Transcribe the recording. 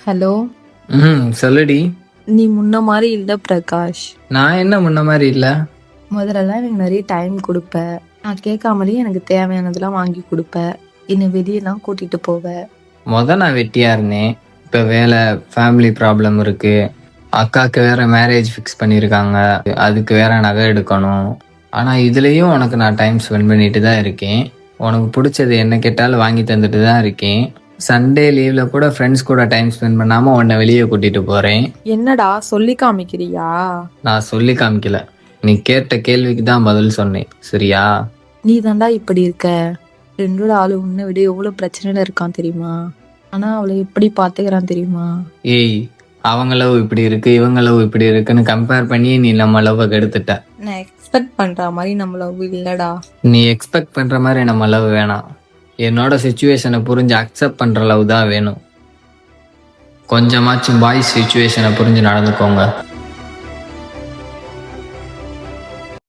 Hello. சொல்லுடி. நீ முன்ன மாதிரி இல்ல பிரகாஷ். நான் என்ன முன்ன மாதிரி இல்ல? முதல்லலாம் எனக்கு நிறைய டைம் கொடுப்ப, நான் கேட்காமலேயே எனக்கு தேவையானதெல்லாம் வாங்கி கொடுப்ப, என்னை வெளியெல்லாம் கூட்டிட்டு போவ. நான் வெட்டியா இருந்தேன். இப்போ வேலை, ஃபேமிலி ப்ராப்ளம் இருக்கு. அக்காவுக்கு வேற மேரேஜ் ஃபிக்ஸ் பண்ணியிருக்காங்க, அதுக்கு வேற நகை எடுக்கணும். ஆனால் இதுலேயும் உனக்கு நான் டைம் ஸ்பெண்ட் பண்ணிட்டு தான் இருக்கேன். உனக்கு பிடிச்சது என்ன கேட்டாலும் வாங்கி தந்துட்டு தான் இருக்கேன். சண்டே லீவில் கூட ஃப்ரெண்ட்ஸ் கூட டைம் ஸ்பெண்ட் பண்ணாமல் உன்னை வெளியே கூட்டிகிட்டு போகிறேன். என்னடா சொல்லி காமிக்கிறியா? நான் சொல்லி காமிக்கல, நீ கேட்ட கேள்விக்கு தான் பதில் சொன்னேன், சரியா? நீ தாண்டா இப்படி இருக்க. ரெண்டோட ஆளு உன்னை விட எவ்வளவு பிரச்சனையில இருக்கான் தெரியுமா? ஆனா அவளை எப்படி பாத்துக்கிறான் தெரியுமா? ஏய், அவங்க லவ் இப்படி இருக்கு, இவங்க லவ் இப்படி இருக்குன்னு கம்பேர் பண்ணி நீ நம்ம லவ்வை கெடுத்துட்ட. நான் எக்ஸ்பெக்ட் பண்ற மாதிரி நம்ம லவ் இல்லடா. நீ எக்ஸ்பெக்ட் பண்ற மாதிரி நம்ம லவ் வேணாம். என்னோட சிச்சுவேஷனை புரிஞ்சு அக்செப்ட் பண்ற லவ் தான் வேணும். கொஞ்சமாச்சும் பாய்ஸ் சிச்சுவேஷனை புரிஞ்சு நடந்துக்கோங்க.